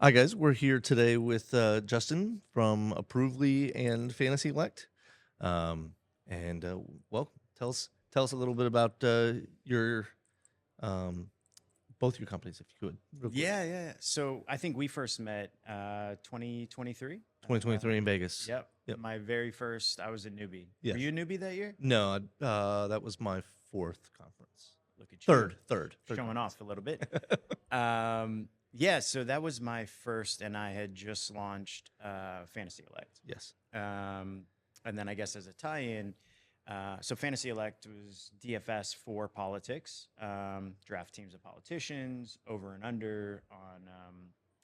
Hi guys, we're here today with Justin from Approvely and Fantasy Elect. Um, and well, tell us a little bit about your um, both your companies, if you could, real quick. Yeah. So I think we first met 2023. 2023 in Vegas. Yep. Yep. My very first, I was a newbie. Were Yes. you a newbie that year? No, that was my fourth conference. Look at you Third showing conference. off a little bit. Yeah, so that was my first, and I had just launched Fantasy Elect. Yes. Um, and then I guess as a tie-in, so Fantasy Elect was DFS for politics, draft teams of politicians, over and under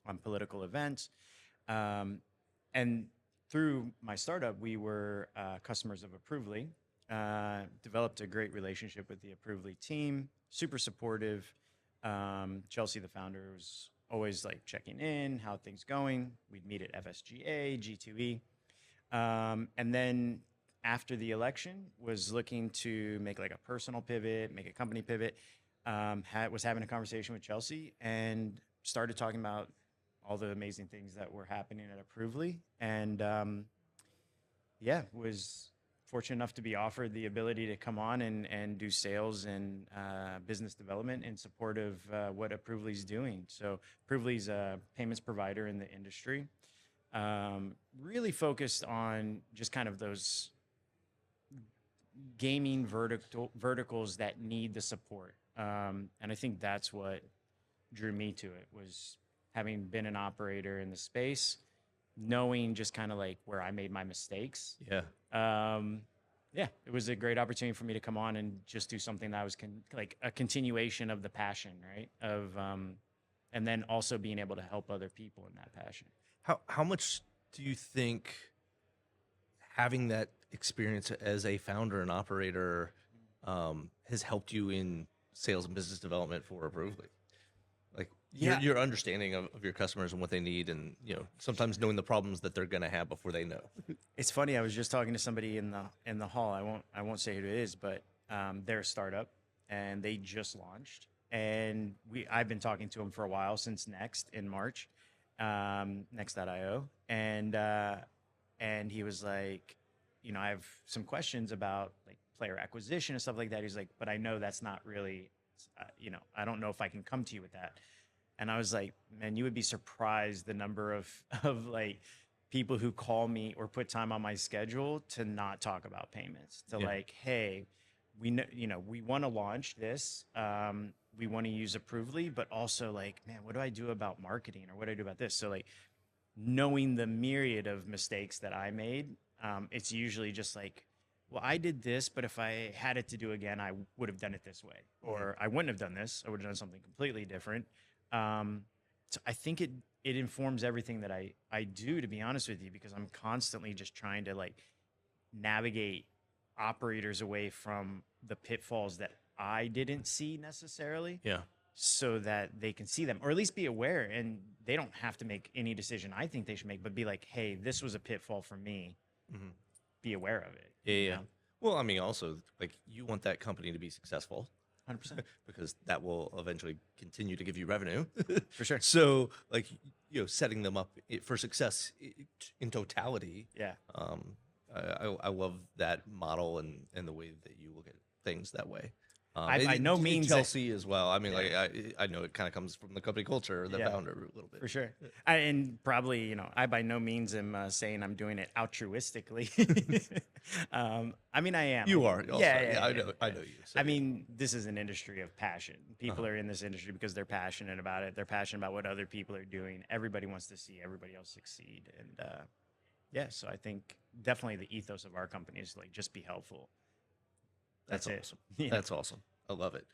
on political events, um, and through my startup, we were customers of Approvely. Developed a great relationship with the Approvely team, super supportive. Chelsea, the founder, was always like checking in, how things going. We'd meet at FSGA, G2E. And then after the election, was looking to make like a personal pivot, make a company pivot. Was having a conversation with Chelsea and started talking about all the amazing things that were happening at Approvely, and yeah, was fortunate enough to be offered the ability to come on and do sales and business development in support of what Approvely's doing. So Approvely's a payments provider in the industry, really focused on just kind of those gaming verticals that need the support. And I think that's what drew me to it, was having been an operator in the space, knowing just kind of like where I made my mistakes. Yeah. Um, yeah, it was a great opportunity for me to come on and just do something that was like a continuation of the passion, right? And then also being able to help other people in that passion. How much do you think having that experience as a founder and operator has helped you in sales and business development for Approvely? Like Yeah, your understanding of your customers and what they need, and sometimes knowing the problems that they're gonna have before they know. it's funny. I was just talking to somebody in the hall. I won't say who it is, but they're a startup and they just launched. And I've been talking to them for a while, since Next in March, Next.io, and he was like, I have some questions about like player acquisition and stuff like that. He's like, but I know that's not really, I don't know if I can come to you with that. And I was like, man, you would be surprised the number of of like people who call me or put time on my schedule to not talk about payments. To Yeah. like, hey, we know, we want to launch this. We want to use Approvely, but also like, man, what do I do about marketing, or what do I do about this? So like, knowing the myriad of mistakes that I made, it's usually just like, well, I did this, but if I had it to do again, I would have done it this way, Mhm. or I wouldn't have done this. I would have done something completely different. Um, so I think it informs everything that I do, to be honest with you, because I'm constantly just trying to like navigate operators away from the pitfalls that I didn't see necessarily, Yeah. so that they can see them, or at least be aware, and they don't have to make any decision I think they should make, but be like, hey, this was a pitfall for me. Hmm. Be aware of it, Yeah. you Yeah. know? Well, I mean, also, like, you want that company to be successful 100%. because that will eventually continue to give you revenue. For sure. So, like, setting them up for success in totality. Yeah. I love that model and the way that you look at things that way. I by no means Chelsea as well. I mean, yeah. like, I know it kind of comes from the company culture, the Yeah. founder a little bit. For sure. And probably, I by no means am saying I'm doing it altruistically. I mean, I am. You are also. Yeah, I Yeah. know you. So, I yeah. mean, this is an industry of passion. People Uh-huh. are in this industry because they're passionate about it. They're passionate about what other people are doing. Everybody wants to see everybody else succeed. And yeah, so I think definitely the ethos of our company is like, just be helpful. That's That's it. awesome. That's awesome. I love it.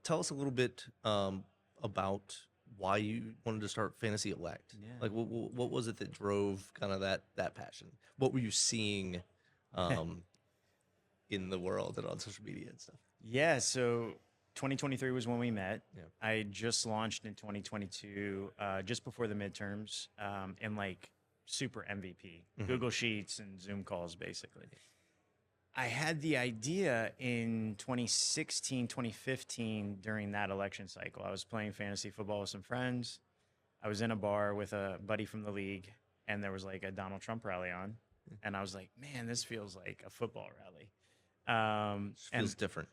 Tell us a little bit about why you wanted to start Fantasy Elect. Yeah. Like, what was it that drove kind of that passion? What were you seeing um, in the world and on social media and stuff? Yeah, so 2023 was when we met. Yeah. I just launched in 2022, just before the midterms, in like super MVP, Hmm. Google Sheets and Zoom calls, basically. I had the idea in 2016, 2015 during that election cycle. I was playing fantasy football with some friends. I was in a bar with a buddy from the league, and there was like a Donald Trump rally on, and I was like, man, this feels like a football rally. Just And feels different.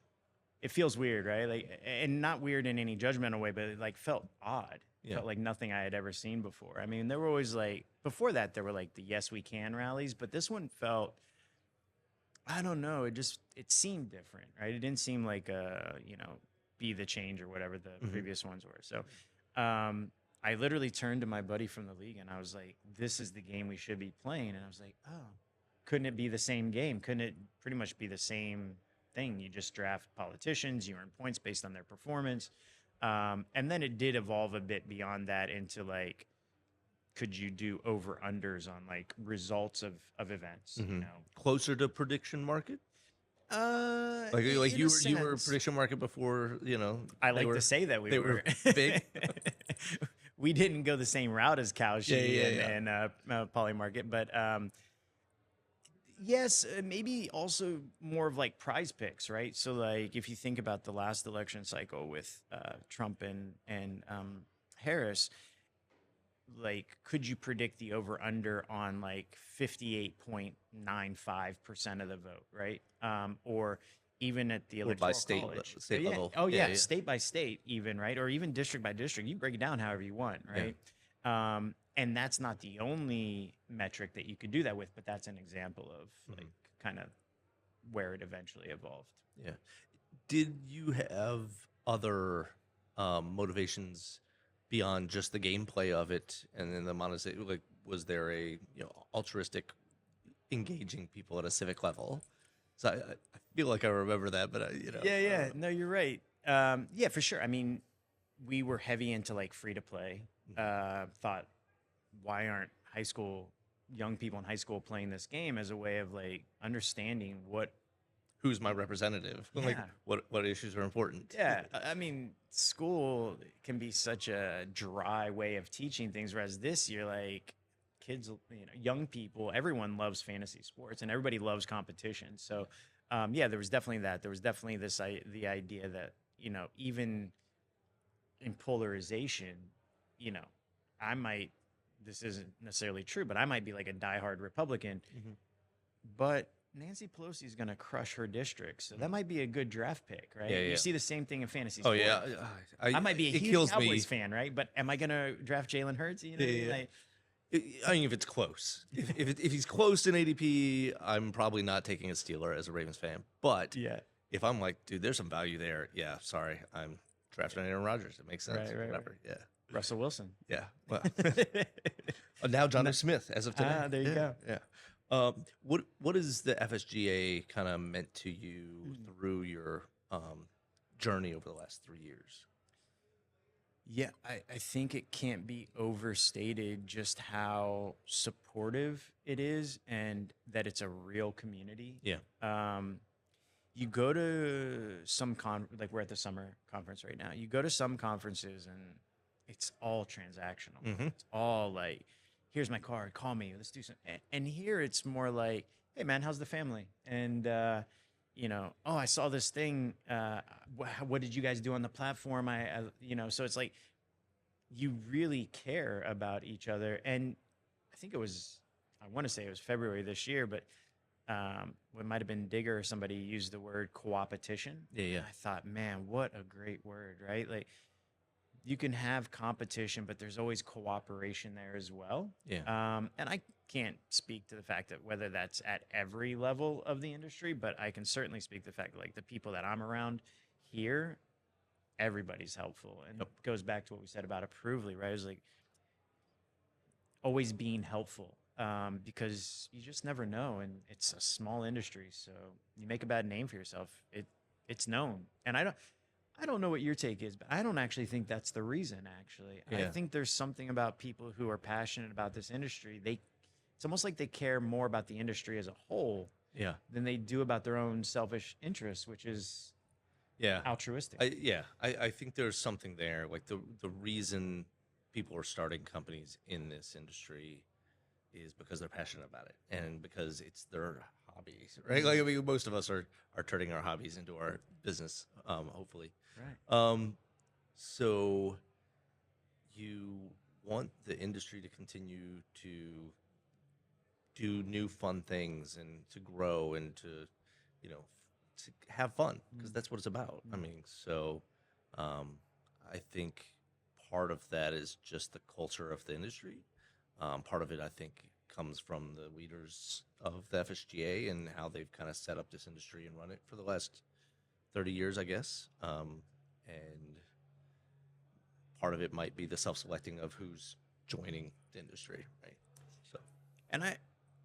it feels weird, right? Like, and not weird in any judgmental way, but it like felt odd. Yeah. Felt like nothing I had ever seen before. I mean, there were always like before that there were like the Yes We Can rallies, but this one felt, I don't know, it seemed different, right? It didn't seem like be the change or whatever the previous ones were. So, I literally turned to my buddy from the league and I was like, "This is the game we should be playing." And I was like, "Oh, couldn't it be the same game? Couldn't it pretty much be the same thing? You just draft politicians, you earn points based on their performance." And then it did evolve a bit beyond that into like, could you do over unders on like results of events? You know, Closer to prediction market. Like in like a you were sense. prediction market before. I they like were, to say that we they were big. we didn't go the same route as Kalshi Yeah. and Polymarket, but yes, maybe also more of like prize picks, right? So like if you think about the last election cycle with Trump and Harris, like could you predict the over under on like 58.95% of the vote, right? Or even at the Or by electoral state college. state Yeah. level. Oh yeah, state by state even, right? Or even district by district. You break it down however you want, right? And that's not the only metric that you could do that with, but that's an example of like kind of where it eventually evolved. Yeah. Did you have other motivations beyond just the gameplay of it, and then the monetization? Like, was there a altruistic, engaging people at a civic level? So I feel like I remember that, but Yeah. No, you're right. Yeah, for sure. I mean, we were heavy into like free to play. Thought, why aren't young people in high school playing this game as a way of like understanding who's my representative? Like, Yeah. what issues are important? Yeah, I mean, school can be such a dry way of teaching things, whereas this year, like kids, young people, everyone loves fantasy sports and everybody loves competition. So, yeah, there was definitely that. There was definitely the idea that even in polarization, I might. This isn't necessarily true, but I might be like a diehard Republican, but Nancy Pelosi is going to crush her district, so that might be a good draft pick, right? Yeah. You see the same thing in fantasy Oh sports. yeah. I might be a it huge kills Cowboys me. fan, right? But am I going to draft Jalen Hurts? You know, what I mean? Yeah. Like, I mean, if it's close, if he's close in ADP, I'm probably not taking a Steeler as a Ravens fan. But yeah, if I'm like, dude, there's some value there. Yeah, sorry, I'm drafting Aaron Rodgers. It makes sense. Right. Whatever. Yeah. Russell Wilson. Yeah. Well, now Johnny Smith as of today. There you go. Yeah. What is the FSGA kind of meant to you through your journey over the last 3 years? Yeah, I think it can't be overstated just how supportive it is and that it's a real community. Yeah. You go to some like we're at the summer conference right now. You go to some conferences and it's all transactional. It's all like, here's my card, call me, let's do something. And here it's more like, hey man, how's the family? And oh, I saw this thing. What did you guys do on the platform? So it's like you really care about each other. And I think I want to say it was February this year, but it might have been Digger or somebody used the word coopetition. Yeah. I thought, man, what a great word, right? Like you can have competition, but there's always cooperation there as well. Yeah. And I can't speak to the fact that whether that's at every level of the industry, but I can certainly speak to the fact that like the people that I'm around here, everybody's helpful. And it goes back to what we said about Approvely, right? It's like always being helpful because you just never know. And it's a small industry. So you make a bad name for yourself. It's known. And I don't know what your take is, but I don't actually think that's the reason, actually. Yeah. I think there's something about people who are passionate about this industry. It's almost like they care more about the industry as a whole than they do about their own selfish interests, which is altruistic. I think there's something there. Like the reason people are starting companies in this industry is because they're passionate about it and because it's their hobbies, right? Like, I mean, most of us are turning our hobbies into our business, hopefully. Right. So you want the industry to continue to do new fun things and to grow and to, you know, to have fun because that's what it's about. I mean, so um, I think part of that is just the culture of the industry. Part of it, I think, comes from the leaders of the FSGA and how they've kind of set up this industry and run it for the last 30 years, I guess. And part of it might be the self-selecting of who's joining the industry, right? So And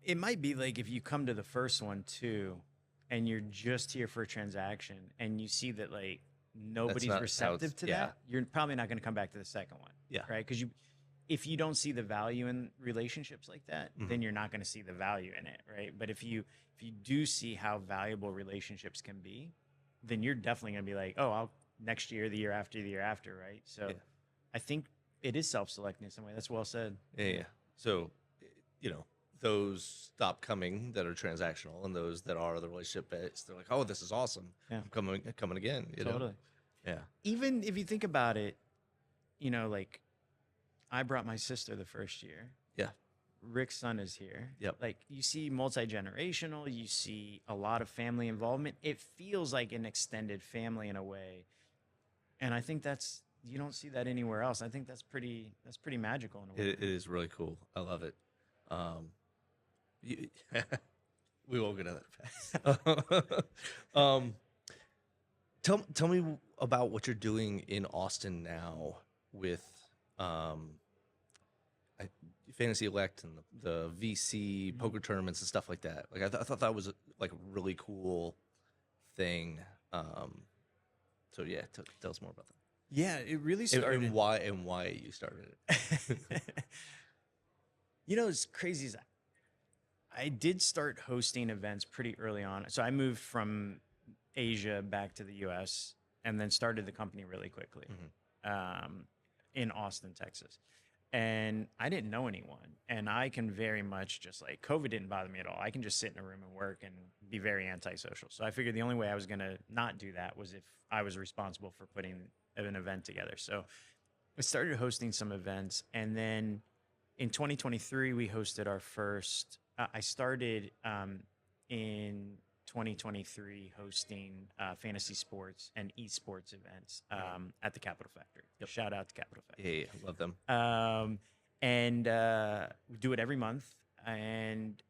it might be like if you come to the first one too, and you're just here for a transaction, and you see that like nobody's not how receptive it's- to yeah. that, you're probably not going to come back to the second one. Yeah. Right. Because if you don't see the value in relationships like that, Mhm. then you're not going to see the value in it. Right. But if you do see how valuable relationships can be, then you're definitely going to be like, oh, I'll next year, the year after, the year after. Right. So Yeah. I think it is self-selecting in some way. That's well said. Yeah. So, you know, those stop coming that are transactional and those that are the relationship based, they're like, oh, this is awesome. Yeah. I'm coming again. You know? Totally. Yeah. Even if you think about it, you know, like I brought my sister the first year. Yeah. Rick's son is here. Yep. Like you see multi-generational, you see a lot of family involvement. It feels like an extended family in a way. And I think you don't see that anywhere else. I think that's pretty magical in a way. It is really cool. I love it. You, we won't get into that fast. Tell me about what you're doing in Austin now with Fantasy Elect and the VC poker tournaments and stuff like that. Like I thought that was like a really cool thing. So yeah, tell us more about that. Yeah, it really And, started. and why you started it. You know, it's crazy. I did start hosting events pretty early on. So I moved from Asia back to the U.S. and then started the company really quickly in Austin, Texas. And I didn't know anyone. And I can very much just like COVID didn't bother me at all. I can just sit in a room and work and be very antisocial. So I figured the only way I was going to not do that was if I was responsible for putting an event together. So I started hosting some events. And then in 2023, we hosted our first. I started in 2023 hosting fantasy sports and esports events at the Capital Factory. Yep. Shout out to Capital Factory. Yeah, love them. And we do it every month. And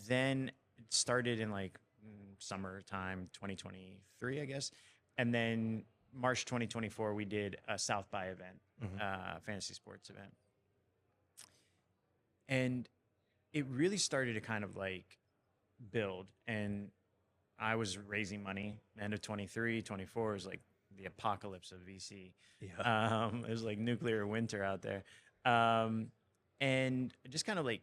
then it started in like summertime 2023, I guess. And then March 2024, we did a South by event, fantasy sports event. And it really started to kind of like build. And I was raising money. End of 23, 24 was like the apocalypse of VC. Yeah. It was like nuclear winter out there. And just kind of like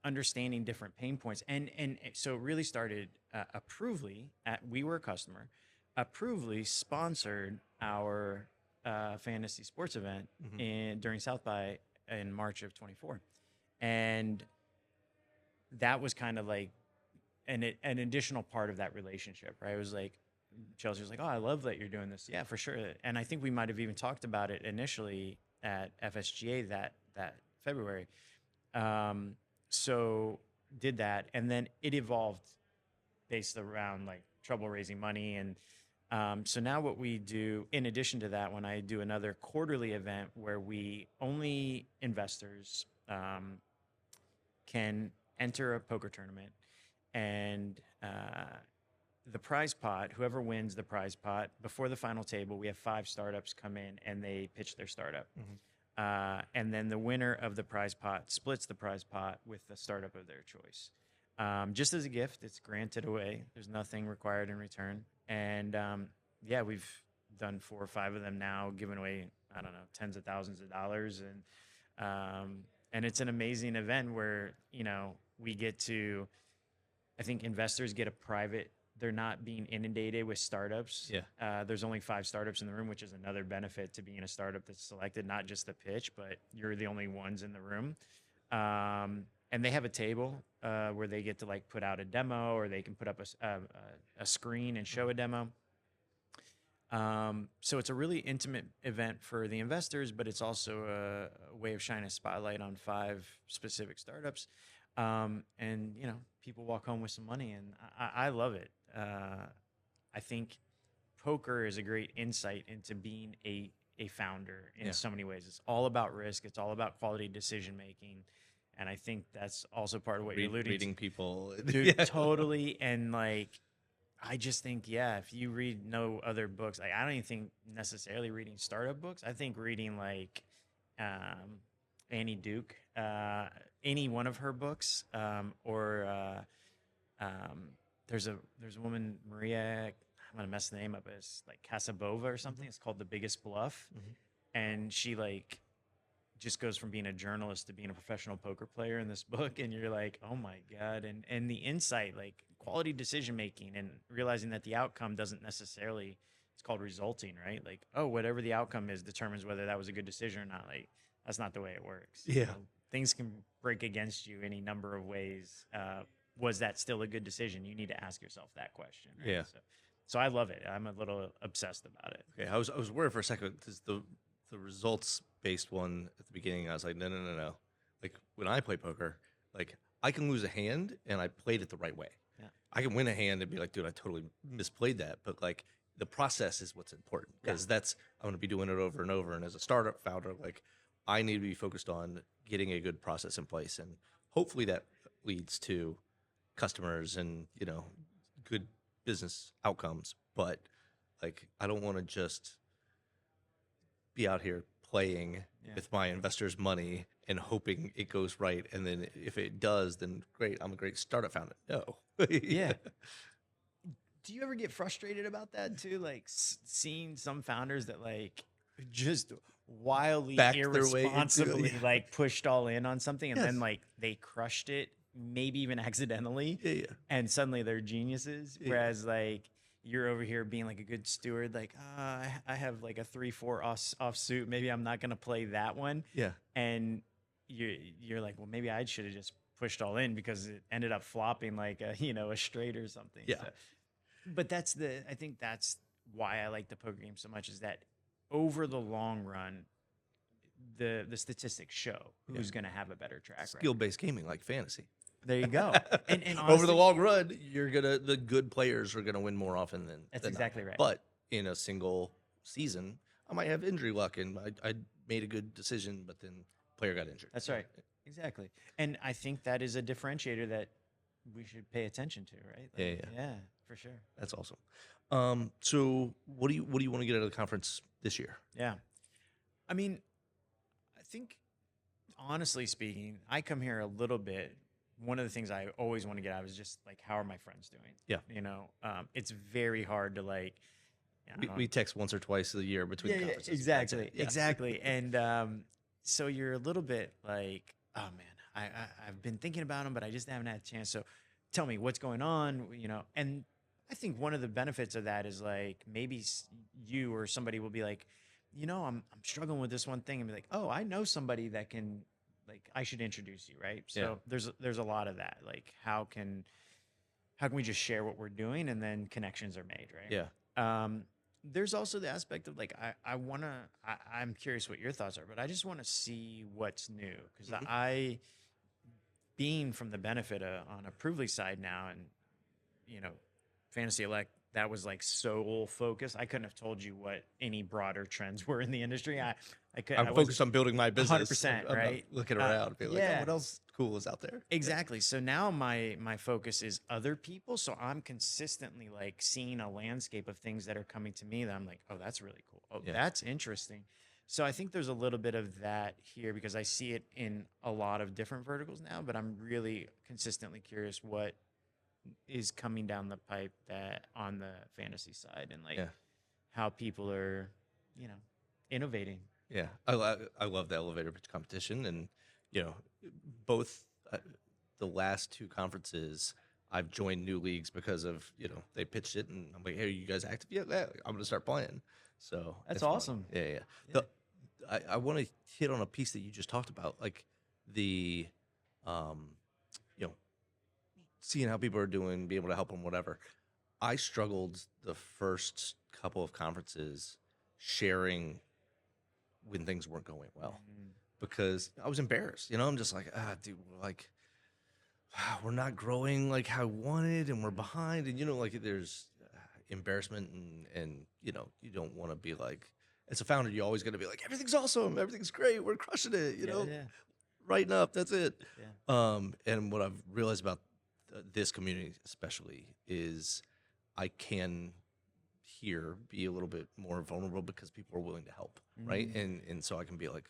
understanding different pain points. And so it really started Approvely, we were a customer. Approvely sponsored our fantasy sports event during South by in March of 24. And that was kind of like an additional part of that relationship, right? It was like, Chelsea was like, oh, I love that you're doing this. Yeah, for sure. And I think we might have even talked about it initially at FSGA that February. So did that. And then it evolved based around like trouble raising money. And so now what we do, in addition to that, when I do another quarterly event where we only investors can enter a poker tournament, and the prize pot, whoever wins the prize pot, before the final table, we have 5 startups come in and they pitch their startup. And then the winner of the prize pot splits the prize pot with the startup of their choice. Just as a gift, it's granted away. There's nothing required in return. And yeah, we've done 4 or 5 of them now, given away, I don't know, tens of thousands of dollars. And it's an amazing event where, you know, we get to, I think investors get a private, they're not being inundated with startups. Yeah. There's only 5 startups in the room, which is another benefit to being a startup that's selected, not just the pitch, but you're the only ones in the room. And they have a table where they get to like put out a demo, or they can put up a screen and show a demo. So it's a really intimate event for the investors, but it's also a way of shining a spotlight on 5 specific startups. And people walk home with some money, and I love it. I think poker is a great insight into being a founder in Yeah. so many ways. It's all about risk. It's all about quality decision making, and I think that's also part of what you're alluding Reading people. to. Dude, Yeah. totally. And like, I just think, yeah, if you read no other books, like I don't even think necessarily reading startup books. I think reading like Annie Duke, any one of her books, or there's a woman, Maria. I'm gonna mess the name up. It's like Casabova or something. It's called The Biggest Bluff, and she like just goes from being a journalist to being a professional poker player in this book, and you're like, oh my god. And the insight, like quality decision making, and realizing that the outcome doesn't necessarily, it's called resulting, right? Like, oh, whatever the outcome is determines whether that was a good decision or not. Like, that's not the way it works. Yeah. Things can break against you any number of ways. Was that still a good decision? You need to ask yourself that question, right? Yeah. So I love it. I'm a little obsessed about it. Okay, I was worried for a second because the results based one at the beginning, I was like, no. Like when I play poker, like I can lose a hand and I played it the right way. Yeah. I can win a hand and be like, dude, I totally misplayed that. But like the process is what's important because that's I'm going to be doing it over and over. And as a startup founder, like I need to be focused on getting a good process in place, and hopefully that leads to customers and good business outcomes. But like I don't want to just be out here playing with my investors' money and hoping it goes right, and then if it does, then great, I'm a great startup founder. No. Yeah. Do you ever get frustrated about that too? Like seeing some founders that like just wildly Backed their way into it, irresponsibly yeah. like pushed all in on something, and then Yes. like they crushed it, maybe even accidentally, Yeah. and suddenly they're geniuses. Yeah. Whereas like you're over here being like a good steward, like I have like a 3-4 off suit, maybe I'm not gonna play that one, Yeah. and you're like, well, maybe I should have just pushed all in because it ended up flopping like a straight or something. Yeah. So, but I think that's why I like the poker game so much, is that over the long run, the statistics show who's going to have a better track record. Skill-based gaming, like fantasy. There you go. And Over honestly, the long run, the good players are gonna win more often than That's than exactly not. right. But in a single season, I might have injury luck, and I made a good decision, but then player got injured. That's right. Exactly. And I think that is a differentiator that we should pay attention to, right? Yeah. Yeah, for sure. That's awesome. So what do you want to get out of the conference this year? Yeah. I mean, I think, honestly speaking, I come here a little bit. One of the things I always want to get out is just like, how are my friends doing? Yeah. It's very hard to like. We text once or twice a year between conferences. Exactly. Yeah. Exactly. And so you're a little bit like, oh man, I've been thinking about them, but I just haven't had a chance. So tell me what's going on, And I think one of the benefits of that is like maybe you or somebody will be like, I'm struggling with this one thing, and be like, oh, I know somebody that can, like, I should introduce you, right? So there's a lot of that. Like, how can we just share what we're doing, and then connections are made, right? Yeah. There's also the aspect of like, I'm curious what your thoughts are, but I just want to see what's new, because I, being from the benefit on a Provely side now, and Fantasy Elect, that was like sole focus. I couldn't have told you what any broader trends were in the industry. I I'm focused on building my business. 100%, I'm not right? looking around, being like, yeah. oh, what else cool is out there? Exactly. So now my focus is other people. So I'm consistently like seeing a landscape of things that are coming to me that I'm like, oh, that's really cool. Oh, that's interesting. So I think there's a little bit of that here, because I see it in a lot of different verticals now, but I'm really consistently curious what is coming down the pipe that on the fantasy side, and like how people are, innovating. Yeah, I love the elevator pitch competition, and both the last 2 conferences I've joined new leagues because of they pitched it, and I'm like, hey, are you guys active? Yeah, I'm gonna start playing. So That's it's fun. awesome. Yeah. I want to hit on a piece that you just talked about, like the seeing how people are doing, be able to help them, whatever. I struggled the first couple of conferences sharing when things weren't going well because I was embarrassed. I'm just like, dude, like we're not growing like how I wanted, and we're behind, and like there's embarrassment, and you don't want to be like, as a founder, you always got to be like, everything's awesome, everything's great, we're crushing it, writing up, that's it. And what I've realized about this community especially is I can here be a little bit more vulnerable because people are willing to help, right? And so I can be like,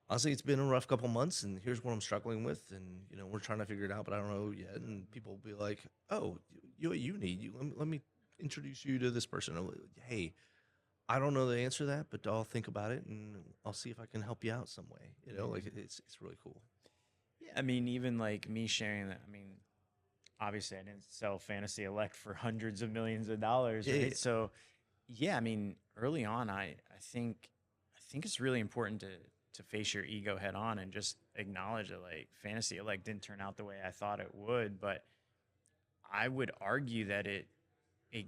honestly, it's been a rough couple months, and here's what I'm struggling with, and we're trying to figure it out, but I don't know yet. And people will be like, "Oh, you need let me introduce you to this person." Or, hey, I don't know the answer to that, but I'll think about it, and I'll see if I can help you out some way. Like it's really cool. Yeah, I mean, even like me sharing that. I mean, obviously, I didn't sell Fantasy Elect for hundreds of millions of dollars, right? Yeah. So, yeah, I mean, early on, I think it's really important to face your ego head on and just acknowledge that like Fantasy Elect didn't turn out the way I thought it would, but I would argue that it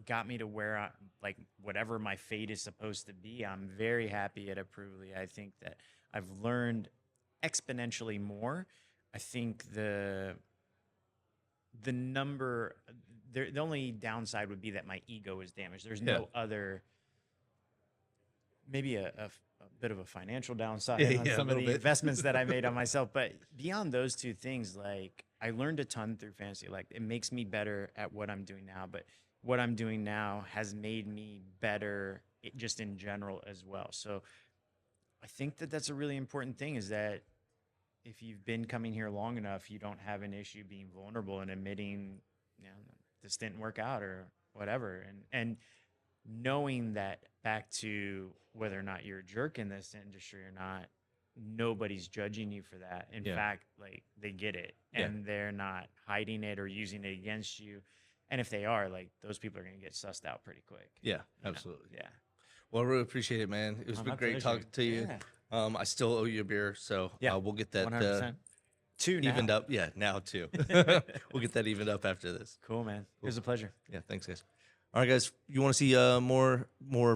got me to where I like whatever my fate is supposed to be. I'm very happy at Approvely. I think that I've learned exponentially more. I think the number the only downside would be that my ego is damaged. There's no other, maybe a bit of a financial downside on some of the investments that I made on myself. But beyond those two things, like I learned a ton through Fantasy Elect. It makes me better at what I'm doing now, but what I'm doing now has made me better just in general as well. So I think that that's a really important thing, is that if you've been coming here long enough, you don't have an issue being vulnerable and admitting, this didn't work out or whatever. And knowing that, back to whether or not you're a jerk in this industry or not, nobody's judging you for that. In fact, like they get it and they're not hiding it or using it against you. And if they are, like those people are going to get sussed out pretty quick. Yeah, absolutely. Yeah. Well, I really appreciate it, man. It was been great talking to you. I still owe you a beer, so we'll get that 100%. Two now. Evened up. Yeah, now too. We'll get that evened up after this. Cool, man. It was a pleasure. Yeah, thanks, guys. All right, guys. You want to see more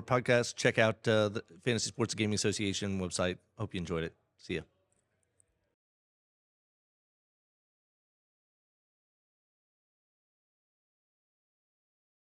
podcasts? Check out the Fantasy Sports Gaming Association website. Hope you enjoyed it. See ya.